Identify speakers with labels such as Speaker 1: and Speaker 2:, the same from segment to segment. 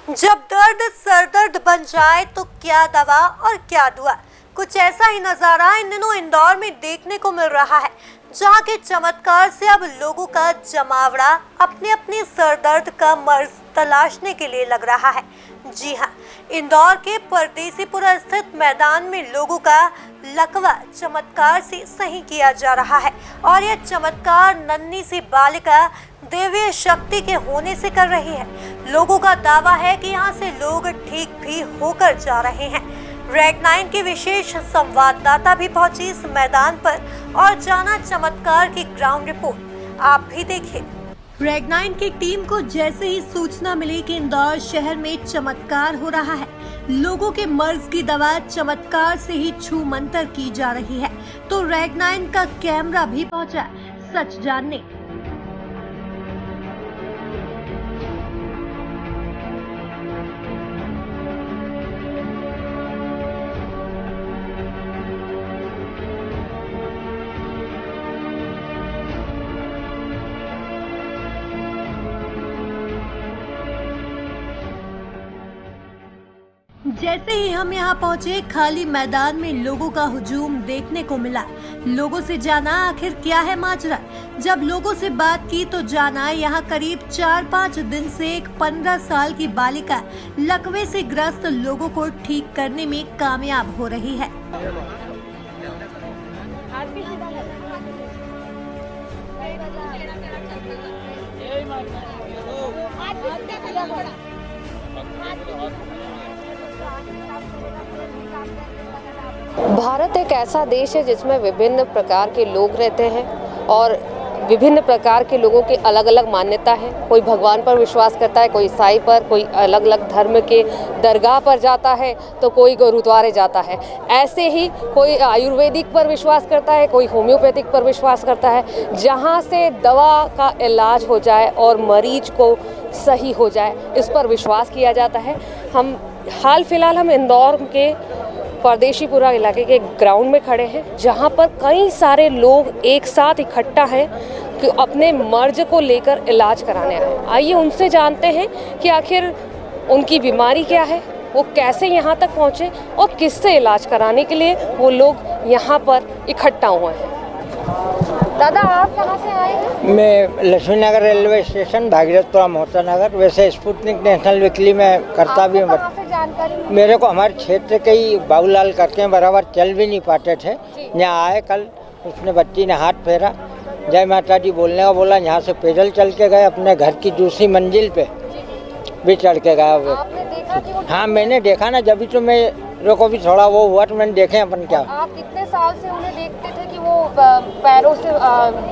Speaker 1: जब दर्द सरदर्द बन जाए तो क्या दवा और क्या दुआ, कुछ ऐसा ही नजारा इन दिनों इंदौर में देखने को मिल रहा है, जहां के चमत्कार से अब लोगों का जमावड़ा अपने अपने सरदर्द का मर्ज तलाशने के लिए लग रहा है। जी हां, इंदौर के परदेसीपुरा स्थित मैदान में लोगों का लकवा चमत्कार से सही किया जा रहा है और यह चमत्कार नन्ही सी बालिका दैवीय शक्ति के होने से कर रही है। लोगों का दावा है कि यहाँ से लोग ठीक भी होकर जा रहे हैं। रेड 9 की विशेष संवाददाता भी पहुंची इस मैदान पर और जाना चमत्कार की ग्राउंड रिपोर्ट। आप भी देखिए। रेड 9 की टीम को जैसे ही सूचना मिली कि इंदौर शहर में चमत्कार हो रहा है, लोगों के मर्ज की दवा चमत्कार से ही छू मंतर की जा रही है, तो रेड 9 का कैमरा भी पहुंचा सच जानने। जैसे ही हम यहाँ पहुँचे, खाली मैदान में लोगों का हुजूम देखने को मिला। लोगों से जाना आखिर क्या है माजरा। जब लोगों से बात की तो जाना यहाँ करीब 4-5 दिन से एक 15 साल की बालिका लकवे से ग्रस्त लोगों को ठीक करने में कामयाब हो रही है।
Speaker 2: भारत एक ऐसा देश है जिसमें विभिन्न प्रकार के लोग रहते हैं और विभिन्न प्रकार के लोगों की अलग अलग मान्यता है। कोई भगवान पर विश्वास करता है, कोई ईसाई पर, कोई अलग अलग धर्म के दरगाह पर जाता है, तो कोई गुरुद्वारे जाता है। ऐसे ही कोई आयुर्वेदिक पर विश्वास करता है, कोई होम्योपैथिक पर विश्वास करता है, जहां से दवा का इलाज हो जाए और मरीज को सही हो जाए, इस पर विश्वास किया जाता है। हाल फिलहाल हम इंदौर के परदेशीपुरा इलाके के ग्राउंड में खड़े हैं, जहां पर कई सारे लोग एक साथ इकट्ठा हैं कि अपने मर्ज को लेकर इलाज कराने आए। आइए उनसे जानते हैं कि आखिर उनकी बीमारी क्या है, वो कैसे यहाँ तक पहुँचे और किससे इलाज कराने के लिए वो लोग यहाँ पर इकट्ठा हुए हैं। दादा, आप कहाँ से आए हैं?
Speaker 3: मैं लक्ष्मी नगर रेलवे स्टेशन, भागीरथपुरा मोहता नगर। वैसे स्पुतनिक नेशनल वीकली में करता भी हूँ। मेरे को हमारे क्षेत्र के ही बाबूलाल करके बराबर चल भी नहीं पाते थे, यहाँ आए कल, उसने बच्ची ने हाथ फेरा, जय माता दी बोलने का बोला। यहाँ से पैदल चल के गए, अपने घर की दूसरी मंजिल पे भी चढ़ के गया। हाँ, मैंने देखा ना, जब भी तो मेरे को भी थोड़ा वो हुआ तो मैंने देखे अपन क्या।
Speaker 2: आप कितने साल से उन्हें देखते थे कि वो पैरों से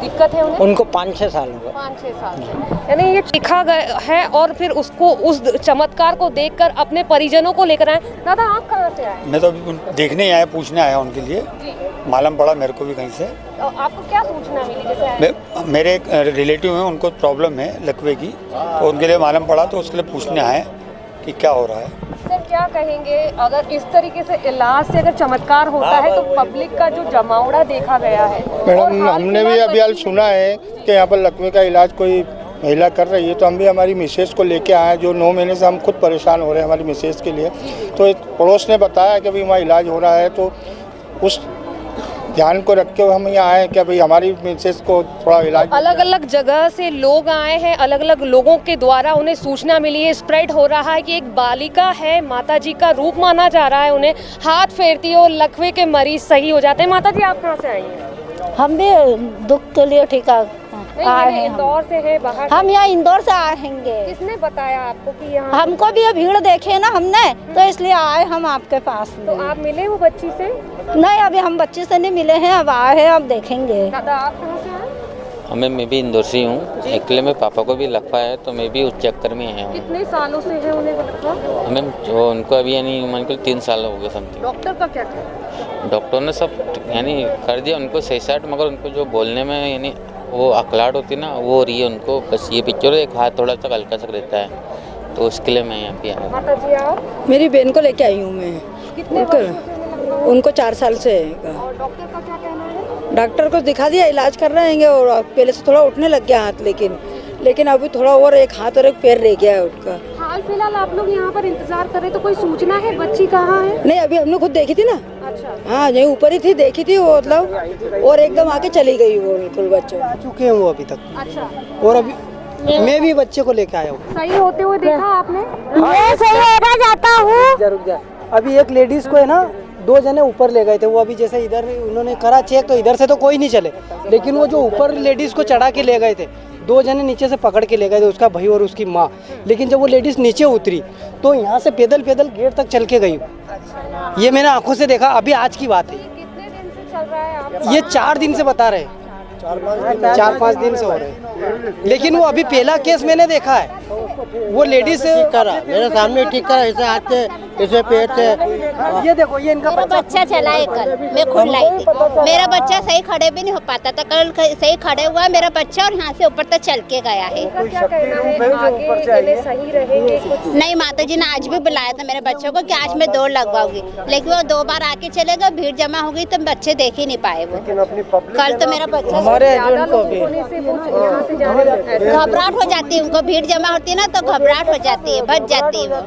Speaker 2: दिक्कत है उन्हें?
Speaker 3: उनको 5-6 साल हो गए।
Speaker 2: 5-6 साल से, यानी ये दिखा गया है और फिर उसको उस चमत्कार को देखकर अपने परिजनों को लेकर आए। दादा, आप कहाँ से आए?
Speaker 4: मैं तो अभी देखने ही आया, पूछने आया उनके लिए। मालूम पड़ा मेरे को भी कहीं से।
Speaker 2: आपको क्या सूचना मिली जैसे?
Speaker 4: मेरे एक रिलेटिव हैं, उनको प्रॉब्लम है लकवे की, तो उनके लिए मालूम पड़ा, तो उसके लिए पूछने आए कि क्या हो रहा है।
Speaker 2: सर, क्या कहेंगे, अगर इस तरीके से इलाज से अगर चमत्कार होता है तो पब्लिक का जो जमावड़ा देखा गया है?
Speaker 5: मैडम, हमने भी अभी हाल सुना है कि यहाँ पर लकवे का इलाज कोई महिला कर रही है, तो हम भी हमारी मिसेज को लेके आए, जो 9 महीने से हम खुद परेशान हो रहे हैं हमारी मिसेज के लिए। तो एक पड़ोस ने बताया कि भाई वहाँ इलाज हो रहा है, तो उस ध्यान को रख के हम यहाँ आए कि भाई हमारी मिसेज को थोड़ा इलाज।
Speaker 2: अलग अलग जगह से लोग आए हैं, अलग अलग लोगों के द्वारा उन्हें सूचना मिली है, स्प्रेड हो रहा है कि एक बालिका है, माता जी का रूप माना जा रहा है, उन्हें हाथ फेरती है और लकवे के मरीज सही हो जाते हैं। माता जी, आप कहाँ से आई हैं?
Speaker 6: हम भी दुख के लिए ठीका आए हैं।
Speaker 2: इंदौर से है, बाहर?
Speaker 6: हम यहाँ इंदौर से आए हैं।
Speaker 2: किसने बताया आपको कि यहाँ?
Speaker 6: हमको भी ये भीड़ देखे ना हमने, तो इसलिए आए हम आपके पास।
Speaker 2: तो आप मिले वो बच्ची से?
Speaker 6: नहीं, अभी हम बच्ची से नहीं मिले हैं, अब आए हैं, अब देखेंगे।
Speaker 2: दादा, आप कहाँ से आए?
Speaker 7: मैं भी इंदौर से हूँ। एक्चुअली मेरे पापा को भी लकवा है, तो मैं भी उस चक्कर में आया हूँ।
Speaker 2: कितने सालों से है उन्हें लकवा?
Speaker 7: मैम, जो उनको अभी यानी मान के 3 साल हो गए समथिंग।
Speaker 2: डॉक्टर का क्या कहना?
Speaker 7: डॉक्टर ने सब यानी कर दिया उनको सही साइड, मगर उनको जो बोलने में यानी वो अकलाहट होती है ना, वो हो रही है उनको। बस ये पिक्चर, एक हाथ थोड़ा सा हल्का सा रहता है, तो उसके लिए मैं यहाँ पे आया।
Speaker 2: माता जी, आप?
Speaker 8: मेरी बहन को लेके आई हूँ मैं।
Speaker 2: कितने वर्षों से?
Speaker 8: उनको 4 साल से है।
Speaker 2: और डॉक्टर का क्या कहना है?
Speaker 8: डॉक्टर को दिखा दिया, इलाज कर रहे हैं, और पहले से थोड़ा उठने लग गया हाथ, लेकिन अभी थोड़ा और एक हाथ और एक पैर रह गया है उसका।
Speaker 2: हाल फिलहाल आप लोग यहाँ पर इंतजार कर रहे तो कोई सूचना है बच्ची कहाँ है?
Speaker 8: नहीं, अभी हमने खुद देखी थी ना।
Speaker 2: अच्छा।
Speaker 8: हाँ, यही ऊपर ही थी, देखी थी वो मतलब, और एकदम आके चली गई वो बिल्कुल बच्चों।
Speaker 9: आ चुके हैं वो अभी तक।
Speaker 2: अच्छा।
Speaker 9: और अभी मैं भी बच्चे को लेके आया हूँ।
Speaker 2: सही होते हुए देखा आपने?
Speaker 6: मैं सही होगा जाता हूँ।
Speaker 9: रुक जा। अभी एक लेडीज को है ना, 2 जने ऊपर ले गए थे। वो अभी जैसे इधर उन्होंने करा चेक, तो इधर से तो कोई नहीं चले, लेकिन वो जो ऊपर लेडीज को चढ़ा के ले गए थे, 2 जने नीचे से पकड़ के ले गए थे, उसका भाई और उसकी माँ। लेकिन जब वो लेडीज नीचे उतरी तो यहाँ से पैदल पैदल गेट तक चल के गई। ये मैंने आंखों से देखा, अभी आज की बात है।
Speaker 2: कितने दिन से चल रहा है आप?
Speaker 9: ये 4 दिन से बता रहे हैं, 4-5 दिन से हो रहे हैं। लेकिन वो अभी पहला केस मैंने देखा है, वो लेडीज
Speaker 3: करा मेरे सामने ठीक करा, ऐसे हाथ से ऐसे पेट से।
Speaker 9: ये देखो, ये इनका
Speaker 6: बच्चा चला है कल, मैं खुद लाई थी। मेरा बच्चा सही खड़े भी नहीं हो पाता था, कल सही खड़े हुआ मेरा बच्चा, और यहाँ से ऊपर तक चल के गया है।
Speaker 2: क्या कहना है, आगे ये सही रहेंगे कुछ?
Speaker 6: नहीं, माता जी ने आज भी बुलाया था मेरे बच्चों को कि आज मैं दौड़ लगवाऊंगी, लेकिन वो 2 बार आके चले गए, भीड़ जमा हो गई तो बच्चे देख ही नहीं पाए। वो कल तो मेरा बच्चा घबराहट हो जाती है, उनको भीड़ जमा होती है ना तो घबराहट हो जाती है, बच जाती है वो।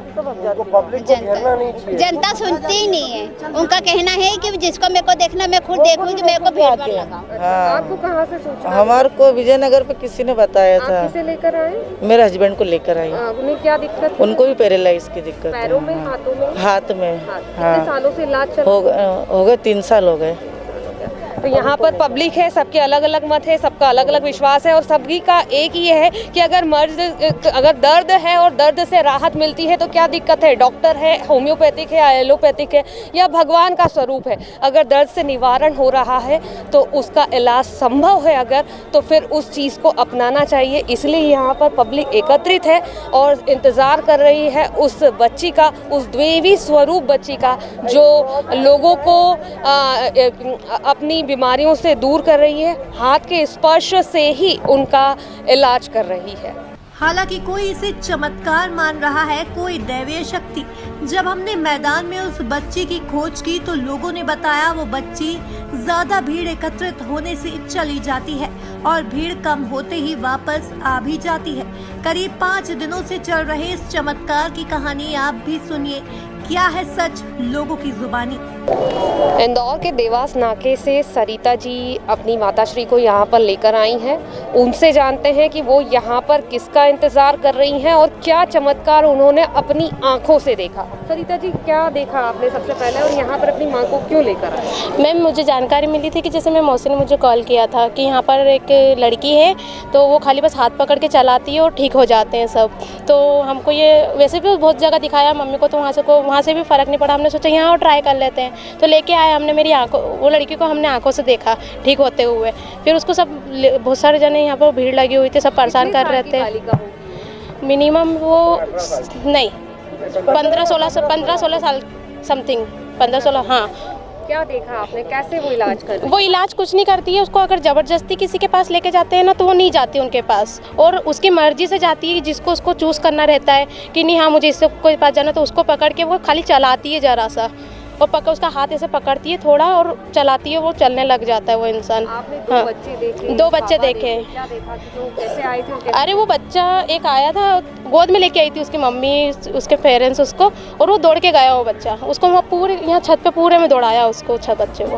Speaker 6: जनता सुनती ही नहीं है, उनका कहना है कि जिसको मेरे को देखना मैं खुद देखूंगी, मेरे को भीड़ में लगाऊं।
Speaker 2: आपको कहाँ से सूचना?
Speaker 10: हमारे को विजयनगर पे किसी ने बताया था।
Speaker 2: आप किसे लेकर आए?
Speaker 10: मेरे हस्बैंड को लेकर आई।
Speaker 2: उन्हें क्या दिक्कत?
Speaker 10: उनको भी पैरालाइज की दिक्कत है।
Speaker 2: पैरों में, हाथों में?
Speaker 10: हाथ में।
Speaker 2: कितने सालों से इलाज चल?
Speaker 10: हो गए 3 साल हो गए।
Speaker 2: तो यहाँ पर पब्लिक है, सबके अलग अलग मत है, सबका अलग अलग विश्वास है, और सभी का एक ही है कि अगर दर्द है और दर्द से राहत मिलती है तो क्या दिक्कत है? डॉक्टर है, होम्योपैथिक है, एलोपैथिक है, या भगवान का स्वरूप है। अगर दर्द से निवारण हो रहा है तो उसका इलाज संभव है अगर, तो फिर उस चीज़ को अपनाना चाहिए। इसलिए यहाँ पर पब्लिक एकत्रित है और इंतज़ार कर रही है उस बच्ची का, उस देवी स्वरूप बच्ची का, जो लोगों को अपनी बीमारियों से दूर कर रही है, हाथ के स्पर्श से ही उनका इलाज कर रही है।
Speaker 1: हालांकि कोई इसे चमत्कार मान रहा है, कोई दैवीय शक्ति। जब हमने मैदान में उस बच्ची की खोज की तो लोगों ने बताया वो बच्ची ज्यादा भीड़ एकत्रित होने से चली जाती है और भीड़ कम होते ही वापस आ भी जाती है। करीब 5 दिनों से चल रहे इस चमत्कार की कहानी आप भी सुनिए, क्या है सच लोगों की जुबानी।
Speaker 2: इंदौर के देवास नाके से सरिता जी अपनी माताश्री को यहाँ पर लेकर आई हैं। उनसे जानते हैं कि वो यहाँ पर किसका इंतजार कर रही हैं और क्या चमत्कार उन्होंने अपनी आंखों से देखा। सरिता जी, क्या देखा आपने सबसे पहले, और यहाँ पर अपनी माँ को क्यों लेकर आए?
Speaker 11: मैम, मुझे जानकारी मिली थी कि जैसे मेरी मौसी ने मुझे कॉल किया था कि यहाँ पर एक लड़की है, तो वो खाली बस हाथ पकड़ के चलाती है और ठीक हो जाते हैं सब। तो हमको ये वैसे भी बहुत जगह दिखाया मम्मी को, तो वहाँ से भी फ़र्क नहीं पड़ा। हमने सोचा यहाँ और ट्राई कर लेते हैं, तो लेके आए हमने। मेरी आंखों, वो लड़की को हमने आंखों से देखा ठीक होते हुए। फिर उसको सब बहुत सारे जने यहाँ पर भीड़ लगी हुई थी, सब परेशान कर रहे थे। मिनिमम वो नहीं 15-16 साल समथिंग, 15-16। हाँ।
Speaker 2: क्या देखा आपने, कैसे वो इलाज कर?
Speaker 11: वो इलाज कुछ नहीं करती है, उसको अगर ज़बरदस्ती किसी के पास लेके जाते हैं ना तो वो नहीं जाती उनके पास, और उसकी मर्जी से जाती है। जिसको उसको चूज़ करना रहता है कि नहीं हाँ मुझे इससे कोई पास जाना, तो उसको पकड़ के वो खाली चलाती है ज़रा सा, और पकड़ उसका हाथ ऐसे पकड़ती है थोड़ा और चलाती है, वो चलने लग जाता है वो इंसान।
Speaker 2: आपने 2
Speaker 11: हाँ,
Speaker 2: बच्चे देखे?
Speaker 11: 2 बच्चे देखे।
Speaker 2: क्या देखा कि वो कैसे आए थे?
Speaker 11: अरे वो बच्चा एक आया था, गोद में लेके आई थी उसकी मम्मी, उसके पेरेंट्स उसको, और वो दौड़ के गया वो बच्चा। उसको वहाँ पूरे यहाँ छत पे पूरे में दौड़ाया उसको, बच्चे को।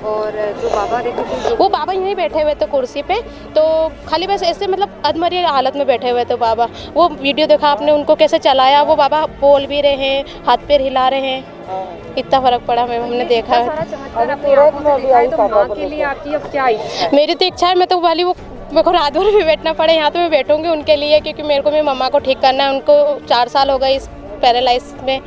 Speaker 2: और जो बाबा देखे थे,
Speaker 11: वो बाबा यहीं बैठे हुए थे कुर्सी पे, तो खाली बस ऐसे मतलब अधमरी हालत में बैठे हुए थे बाबा। वो वीडियो देखा आपने उनको कैसे चलाया, वो बाबा बोल भी रहे हैं, हाथ पैर हिला रहे हैं, इतना फर्क पड़ा मैम, हमने देखा है।
Speaker 2: तो माँ के लिए आपकी अब क्या इच्छा है?
Speaker 11: मेरी तो इच्छा है, मैं तो वाली वो मेरे को रात भर भी बैठना पड़े यहाँ तो मैं बैठूंगी उनके लिए, क्योंकि मेरे को मेरी मम्मा को ठीक करना है। उनको 4 साल हो गए इस पैरालाइज में,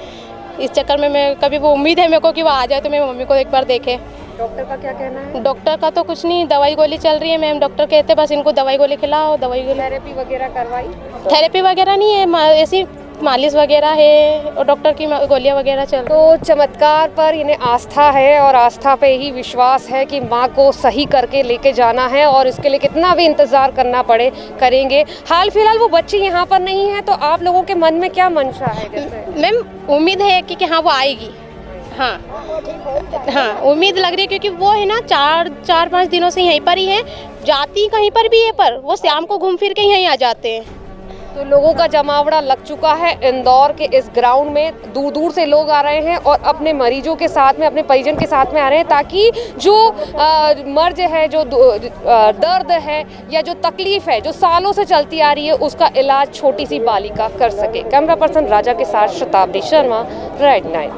Speaker 11: इस चक्कर में मैं कभी वो उम्मीद है मेरे को कि वो आ जाए तो मेरी मम्मी को एक बार देखे।
Speaker 2: डॉक्टर का क्या कहना है?
Speaker 11: डॉक्टर का तो कुछ नहीं, दवाई गोली चल रही है मैम। डॉक्टर कहते बस इनको दवाई गोली खिलाओ, दवाई गोली।
Speaker 2: थेरेपी वगैरह करवाई?
Speaker 11: थेरेपी वगैरह नहीं है, ऐसी मालिश वगैरह है और डॉक्टर की गोलियां वगैरह चल।
Speaker 2: तो चमत्कार पर इन्हें आस्था है और आस्था पे ही विश्वास है कि माँ को सही करके लेके जाना है, और इसके लिए कितना भी इंतज़ार करना पड़े करेंगे। हाल फिलहाल वो बच्ची यहाँ पर नहीं है, तो आप लोगों के मन में क्या मंशा है? जैसे
Speaker 11: मैम उम्मीद है कि हाँ वो आएगी। हाँ उम्मीद लग रही है, क्योंकि वो है ना 4-5 दिनों से यहीं पर ही है, जाती कहीं पर भी है, पर वो शाम को घूम फिर के यहीं आ जाते हैं।
Speaker 2: तो लोगों का जमावड़ा लग चुका है इंदौर के इस ग्राउंड में। दूर दूर से लोग आ रहे हैं और अपने मरीजों के साथ में, अपने परिजन के साथ में आ रहे हैं, ताकि जो मर्ज है, जो दर्द है या जो तकलीफ है जो सालों से चलती आ रही है, उसका इलाज छोटी सी बालिका कर सके। कैमरा पर्सन राजा के साथ शताब्दी शर्मा, रेड 9।